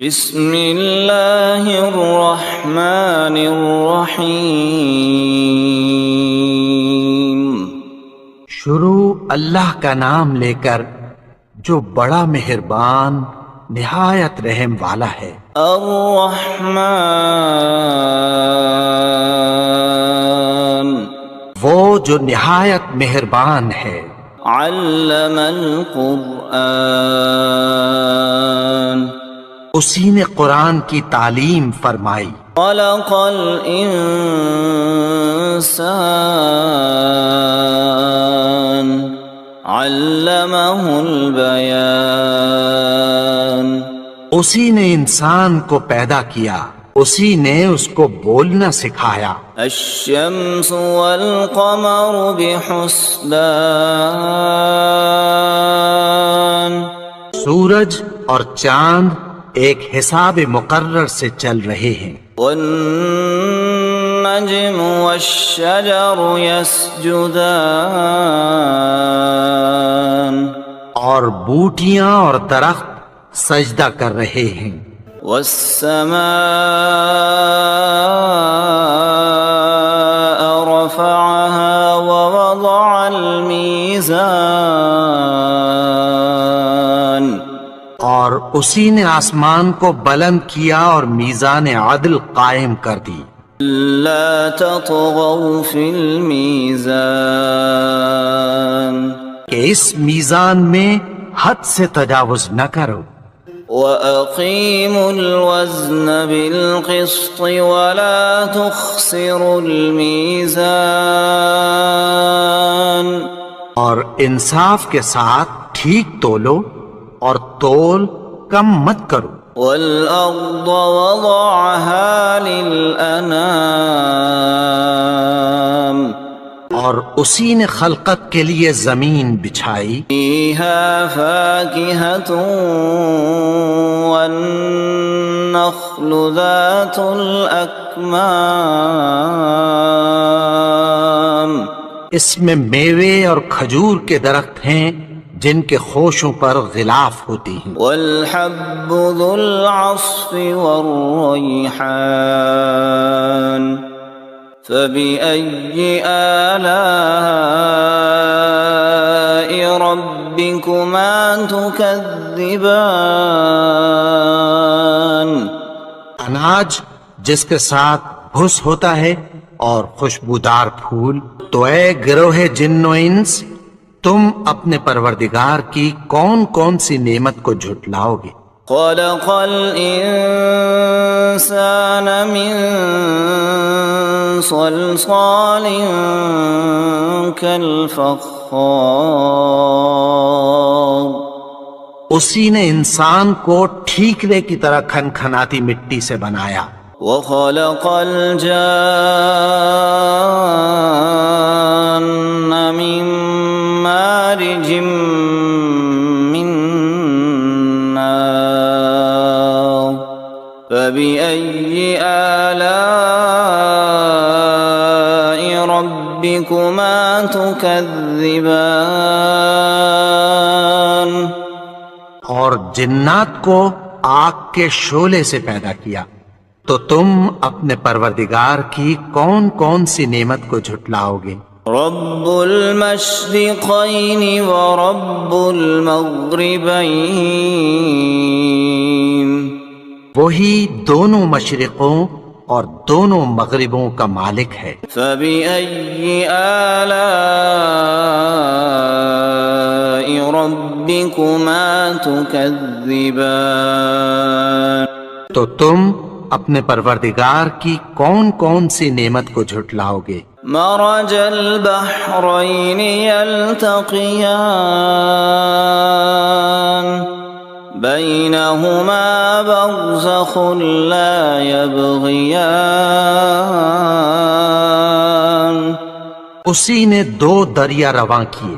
بسم اللہ الرحمن الرحیم۔ شروع اللہ کا نام لے کر جو بڑا مہربان نہایت رحم والا ہے۔ الرحمن، وہ جو نہایت مہربان ہے۔ علم القرآن، اسی نے قرآن کی تعلیم فرمائی۔ خلق الانسان، علمہ البیان، اسی نے انسان کو پیدا کیا، اسی نے اس کو بولنا سکھایا۔ الشمس والقمر بحسبان، سورج اور چاند ایک حساب مقرر سے چل رہے ہیں۔ والنجم والشجر يسجدان، اور بوٹیاں اور درخت سجدہ کر رہے ہیں۔ والسماء رفعها ووضع الميزان، اور اسی نے آسمان کو بلند کیا اور میزان عدل قائم کر دی۔ لا تطغوا في الميزان، کہ اس میزان میں حد سے تجاوز نہ کرو۔ وَأَقِيمُوا الْوَزْنَ بِالْقِسْطِ وَلَا تُخْسِرُوا الْمِيزَانَ، اور انصاف کے ساتھ ٹھیک تولو اور تول کم مت کرو۔ وَالْأَرْضَ وَضَعَهَا لِلْأَنَامِ، اور اسی نے خلقت کے لیے زمین بچھائی۔ فِيهَا فَاكِهَةٌ وَالنَّخْلُ ذَاتُ الْأَكْمَامِ، اس میں میوے اور کھجور کے درخت ہیں جن کے خوشوں پر غلاف ہوتی ہیں۔ وَالْحَبُّ ذُو الْعَصْفِ وَالرَّيْحَانُ، فَبِأَيِّ آلَاءِ رَبِّكُمَا تُكَذِّبَانِ، اناج جس کے ساتھ بھس ہوتا ہے اور خوشبودار پھول۔ تو اے گروہ جن و انس، تم اپنے پروردگار کی کون کون سی نعمت کو جھٹلاؤ گے؟ خَلَقَ الْإِنسَانَ مِنْ صَلْصَالٍ كَالْفَخَّارِ، اسی نے انسان کو ٹھیکرے کی طرح کھنکھناتی مٹی سے بنایا۔ وَخَلَقَ الْجَانَّ مِن مَّارِجٍ مِّن نَّارٍ، فَبِأَيِّ آلَاءِ رَبِّكُمَا تُكَذِّبَانِ، اور جنات کو آگ کے شعلے سے پیدا کیا، تو تم اپنے پروردگار کی کون کون سی نعمت کو جھٹلاؤ گے؟ رب المشرقین ورب المغربین، وہی دونوں مشرقوں اور دونوں مغربوں کا مالک ہے۔ فبأي آلاء ربكما تكذبان، تو تم اپنے پروردگار کی کون کون سی نعمت کو جھٹلاؤ گے؟ مرج البحرین یلتقیان، بینہما برزخ لا یبغیان، اسی نے دو دریا رواں کیے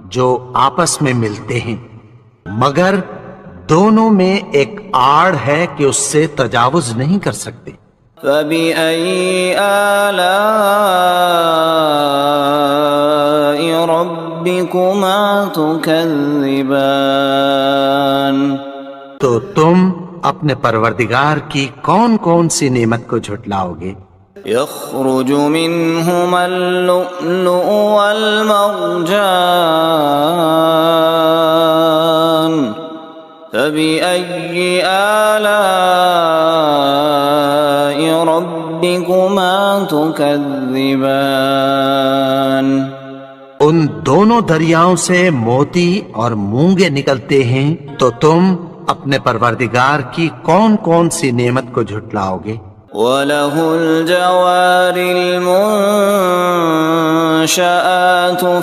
جو آپس میں ملتے ہیں، مگر دونوں میں ایک آڑ ہے کہ اس سے تجاوز نہیں کر سکتے۔ فَبِأَيِّ آلَاءِ رَبِّكُمَا تُكَذِّبَانِ، تو تم اپنے پروردگار کی کون کون سی نعمت کو جھٹلاؤ گے؟ يخرج منهما اللؤلؤ والمرجان فبأي آلاء ربكما تكذبان ان دونوں دریاؤں سے موتی اور مونگے نکلتے ہیں، تو تم اپنے پروردگار کی کون کون سی نعمت کو جھٹلاؤ گے؟ وَلَهُ الْجَوَارِ الْمُنشَآتُ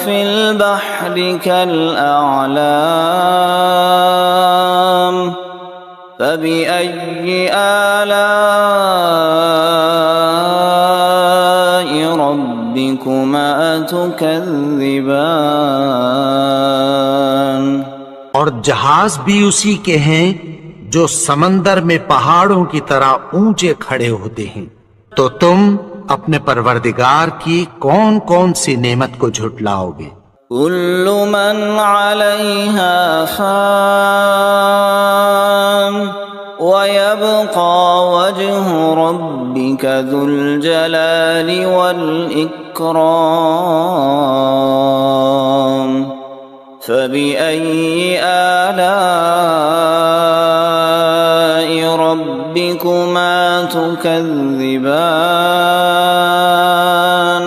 فِي الْبَحْرِ كَالْأَعْلَامِ فَبِأَيِّ آلَاءِ رَبِّكُمَا تُكَذِّبَانِ اور جہاز بھی اسی کے ہیں جو سمندر میں پہاڑوں کی طرح اونچے کھڑے ہوتے ہیں، تو تم اپنے پروردگار کی کون کون سی نعمت کو جھٹلاؤ گے؟ كل من عليها فان ويبقى وجه ربك ذو الجلال والإكرام فبأي آلاء ربكما تكذبان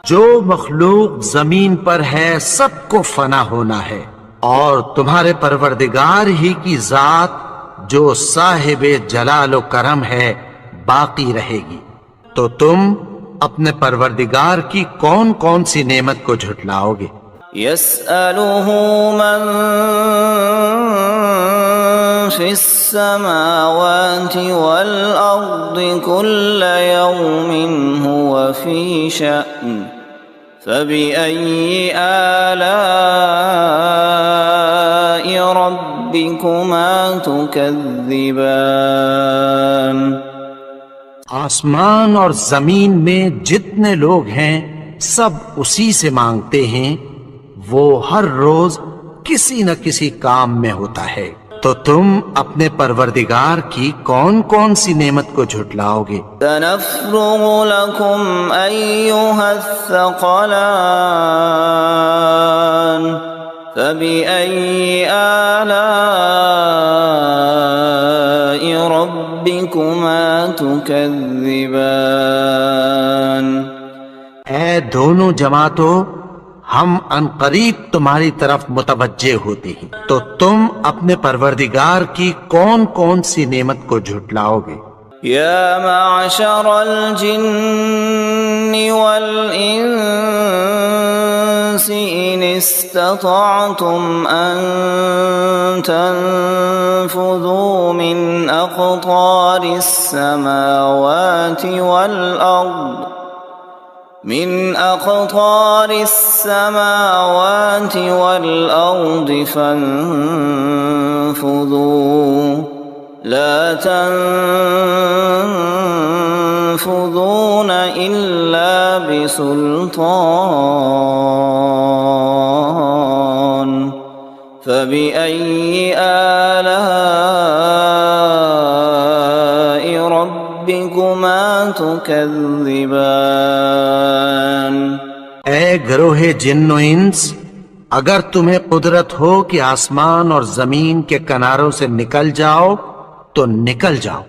جو مخلوق زمین پر ہے سب کو فنا ہونا ہے، اور تمہارے پروردگار ہی کی ذات جو صاحب جلال و کرم ہے باقی رہے گی، تو تم اپنے پروردگار کی کون کون سی نعمت کو جھٹلاؤ گے؟ يسأله من في السماوات والأرض كل يوم هو في شأن فبأي آلاء ربكما تكذبان آسمان اور زمین میں جتنے لوگ ہیں سب اسی سے مانگتے ہیں، وہ ہر روز کسی نہ کسی کام میں ہوتا ہے، تو تم اپنے پروردگار کی کون کون سی نعمت کو جھٹلاؤ گے؟ سنفرغ لكم أيها الثقلان فبأي آلاء ربكما تكذبان اے دونوں جماعتوں، ہم ان قریب تمہاری طرف متوجہ ہوتے ہیں، تو تم اپنے پروردگار کی کون کون سی نعمت کو جھٹلاؤ گے؟ يا معشر الجن والإنس إن استطعتم أن تنفذوا من أقطار السماوات والأرض فانفذوا لا تنفذون إلا بسلطان فبأي آلاء ربكما تكذبان اے گروہ جن و انس، اگر تمہیں قدرت ہو کہ آسمان اور زمین کے کناروں سے نکل جاؤ تو نکل جاؤ،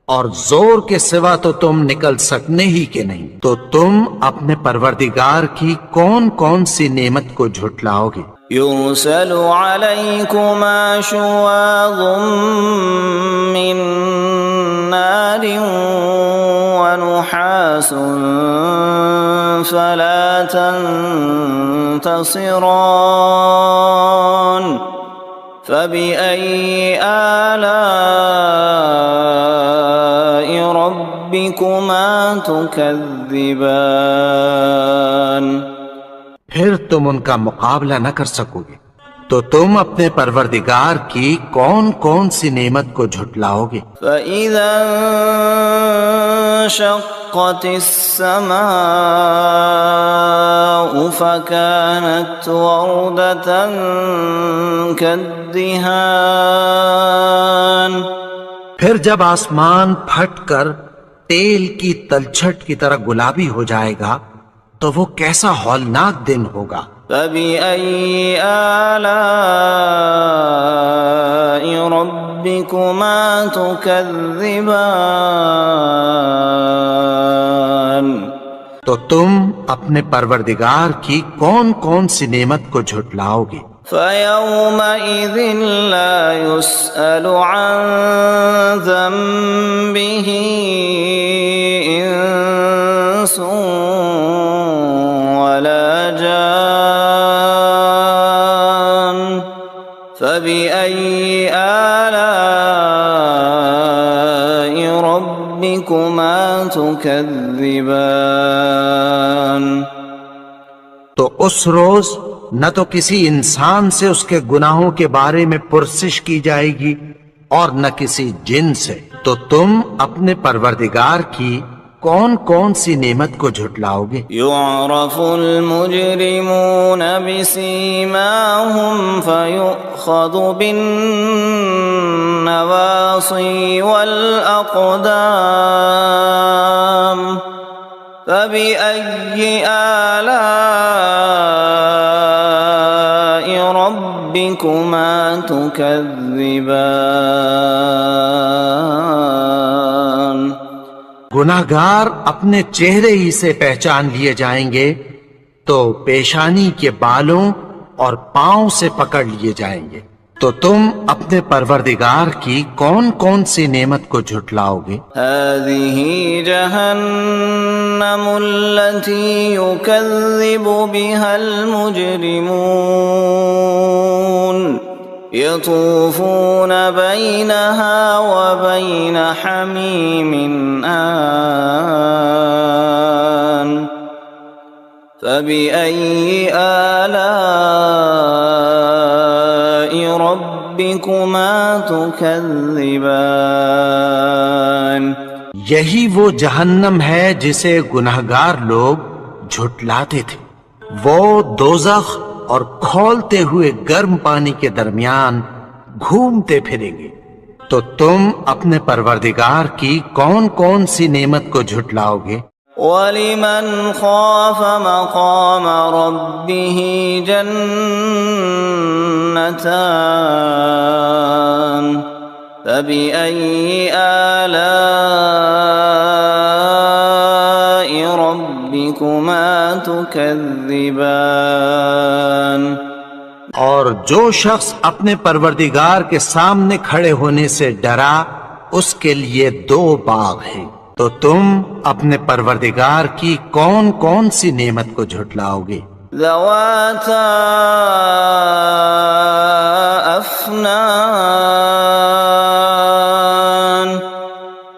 اور زور کے سوا تو تم نکل سکنے ہی کے نہیں، تو تم اپنے پروردگار کی کون کون سی نعمت کو جھٹلاؤ گے؟ يرسل عليكما شواظ من نار ونحاس فلا تنتصران فبأي آلاء ربكما تكذبان پھر تم ان کا مقابلہ نہ کر سکو گے، تو تم اپنے پروردگار کی کون کون سی نعمت کو جھٹلاؤ گے؟ فَإِذَا انشقت السماء فكانت وردة كالدهان الدهان پھر جب آسمان پھٹ کر تیل کی تلچھٹ کی طرح گلابی ہو جائے گا تو وہ کیسا ہولناک دن ہوگا۔ فبأي آلاء ربكما تكذبان تو تم اپنے پروردگار کی کون کون سی نعمت کو جھٹلاؤ گے؟ فيومئذ لا يسأل عن ذنبه إنس ولا جان فبأي آلاء ربكما تكذبان تو اس روز نہ تو کسی انسان سے اس کے گناہوں کے بارے میں پرسش کی جائے گی اور نہ کسی جن سے، تو تم اپنے پروردگار کی کون کون سی نعمت کو جھٹلاؤ گے؟ يعرف المجرمون بسيماهم فيؤخذ بالنواصي والأقدام فبأي آلاء ربكما تكذبان گناہگار اپنے چہرے ہی سے پہچان لیے جائیں گے تو پیشانی کے بالوں اور پاؤں سے پکڑ لیے جائیں گے، تو تم اپنے پروردگار کی کون کون سی نعمت کو جھٹلاؤ گے؟ هذه جهنم التي يكذب بها المجرمون يطوفون بينها وبين حميم آن فبأي آلاء ربكما تكذبان یہی وہ جہنم ہے جسے گناہگار لوگ جھٹلاتے تھے، وہ دوزخ اور کھولتے ہوئے گرم پانی کے درمیان گھومتے پھریں گے، تو تم اپنے پروردگار کی کون کون سی نعمت کو جھٹلاؤ گے؟ وَلِمَنْ خَافَ مَقَامَ رَبِّهِ جَنَّتَانِ فَبِأَيِّ آلَاءِ رَبِّكُمَا تُكَذِّبَانِ اور جو شخص اپنے پروردگار کے سامنے کھڑے ہونے سے ڈرا اس کے لیے دو باغ ہیں، تو تم اپنے پروردگار کی کون کون سی نعمت کو جھٹلاؤ گے؟ ذواتا افنان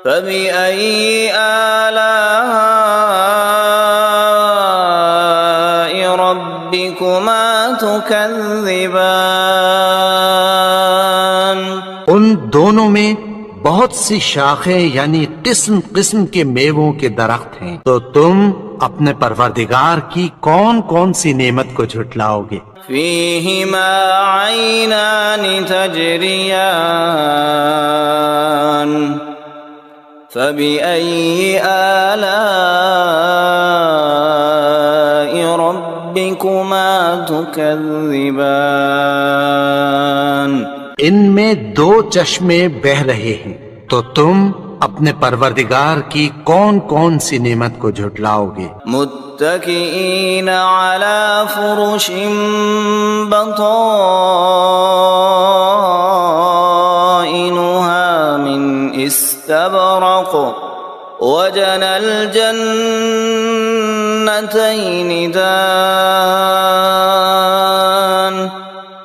فبأي آلاء ربكما تكذبان ان دونوں میں بہت سی شاخیں یعنی قسم قسم کے میووں کے درخت ہیں، تو تم اپنے پروردگار کی کون کون سی نعمت کو جھٹلاؤ گے؟ فيهما عينان تجريان فبأي آلاء ربكما تكذبان ان میں دو چشمے بہ رہے ہیں، تو تم اپنے پروردگار کی کون کون سی نعمت کو جھٹلاؤ گے؟ متكئين على فرش بطائنها من استبرق وجنى الجنتين دان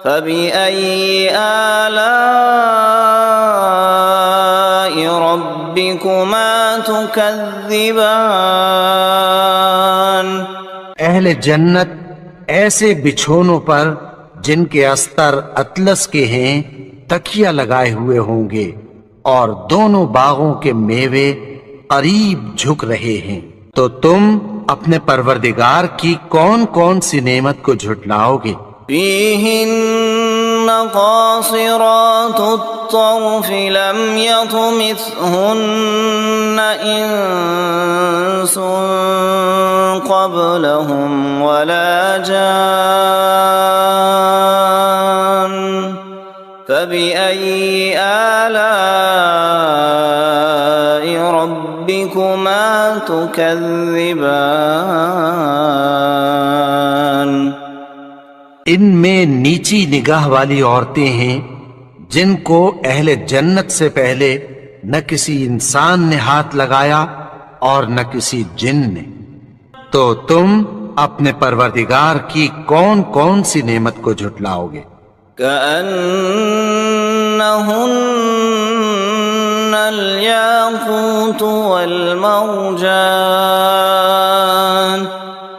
فبأي آلاء ربكما تكذبان اہل جنت ایسے بچھونوں پر جن کے استر اطلس کے ہیں تکیہ لگائے ہوئے ہوں گے، اور دونوں باغوں کے میوے قریب جھک رہے ہیں، تو تم اپنے پروردگار کی کون کون سی نعمت کو جھٹلاؤ گے؟ فيهن قاصرات الطرف لم يطمثهن إنس قبلهم ولا جان فبأي آلاء ربكما تكذبان ان میں نیچی نگاہ والی عورتیں ہیں جن کو اہل جنت سے پہلے نہ کسی انسان نے ہاتھ لگایا اور نہ کسی جن نے، تو تم اپنے پروردگار کی کون کون سی نعمت کو جھٹلاؤ گے؟ كأنهن الياقوت والمرجان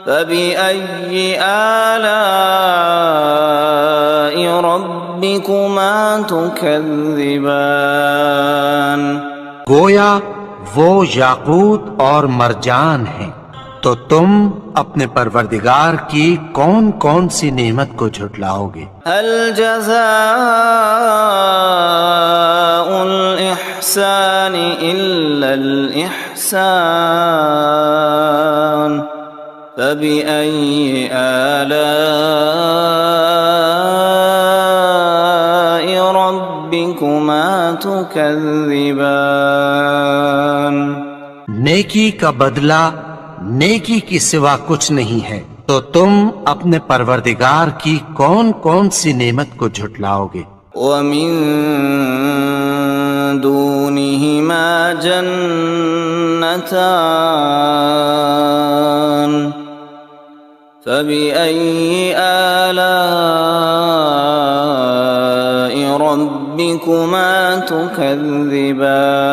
فبأي آلاء ربكما تكذبان گویا وہ یاقوت اور مرجان ہیں، تو تم اپنے پروردگار کی کون کون سی نعمت کو جھٹلاؤ گے؟ هل جزاء الإحسان إلا الإحسان فبأي آلاء ربكما تكذبان نیکی کا بدلہ نیکی کی سوا کچھ نہیں ہے، تو تم اپنے پروردگار کی کون کون سی نعمت کو جھٹلاؤ گے؟ ومن دونهما جنتان فبأي آلاء ربكما تكذبان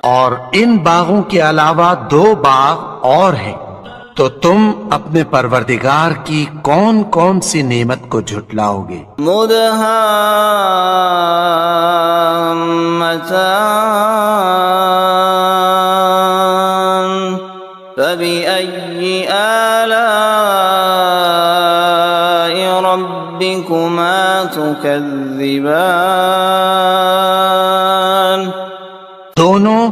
اور ان باغوں کے علاوہ دو باغ اور ہیں، تو تم اپنے پروردگار کی کون کون سی نعمت کو جھٹلاؤ گے؟ مدهامتان فبأي آلاء ربكما تكذبان دونوں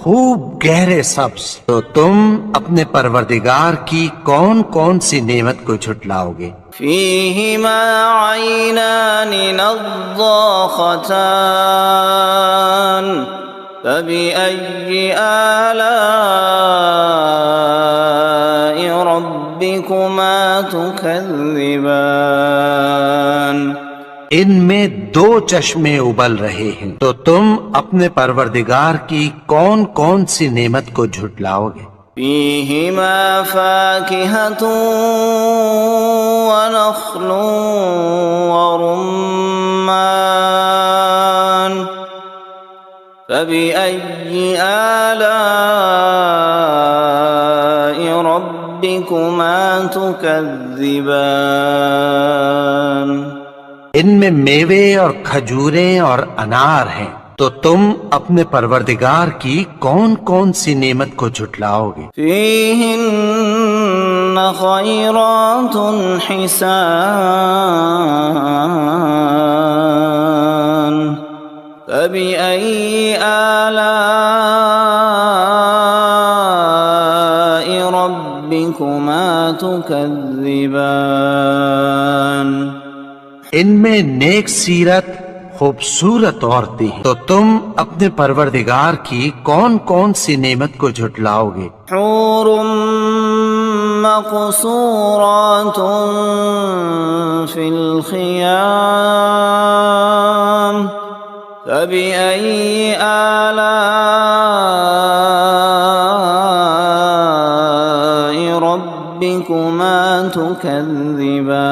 خوب گہرے سبز، تو تم اپنے پروردگار کی کون کون سی نعمت کو جھٹلاؤ گے؟ فيهما عينان نضاختان فبأي آلاء ربكما تكذبان ان میں دو چشمے ابل رہے ہیں، تو تم اپنے پروردگار کی کون کون سی نعمت کو جھٹلاؤ گے؟ فيهما فاكهة ونخل ورمان فبأي آلاء ربكما تكذبان ان میں میوے اور کھجوریں اور انار ہیں، تو تم اپنے پروردگار کی کون کون سی نعمت کو جھٹلاؤ گے؟ فيهن خيرات حسان فبأي آلاء ربكما تكذبان ان میں نیک سیرت خوبصورت عورتیں ہیں، تو تم اپنے پروردگار کی کون کون سی نعمت کو جھٹلاؤ گے؟ حور مقصورات في الخيام فبأي آلاء ربكما تكذبان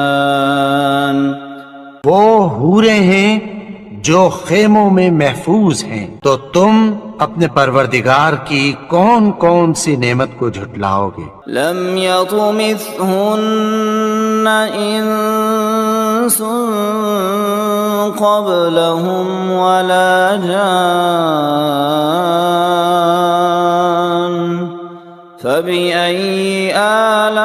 وہ حوریں ہیں جو خیموں میں محفوظ ہیں، تو تم اپنے پروردگار کی کون کون سی نعمت کو جھٹلاؤ گے؟ لم يطمثهن انس قبلهم ولا جان فبأي آلاء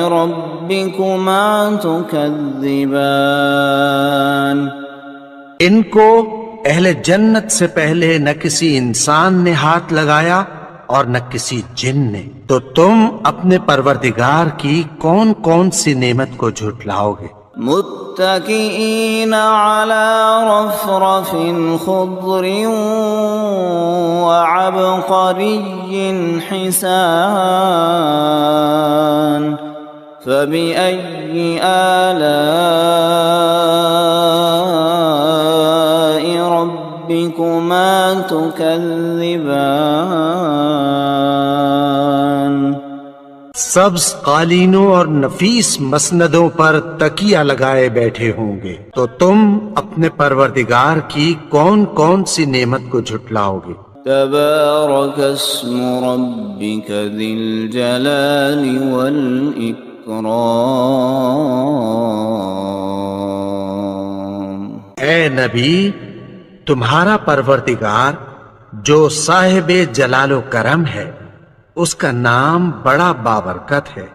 ربكما ربكما تكذبان ان کو اہل جنت سے پہلے نہ کسی انسان نے ہاتھ لگایا اور نہ کسی جن نے، تو تم اپنے پروردگار کی کون کون سی نعمت کو جھٹلاؤ گے؟ متكئين على رفرف خضر وعبقري حسان فبأي آلاء ربكما تكذبان سبز قالینوں اور نفیس مسندوں پر تکیہ لگائے بیٹھے ہوں گے، تو تم اپنے پروردگار کی کون کون سی نعمت کو جھٹلاؤ گے؟ تبارك اسم ربك ذي الجلال والإكرام اے نبی، تمہارا پروردگار جو صاحب جلال و کرم ہے، اس کا نام بڑا بابرکت ہے۔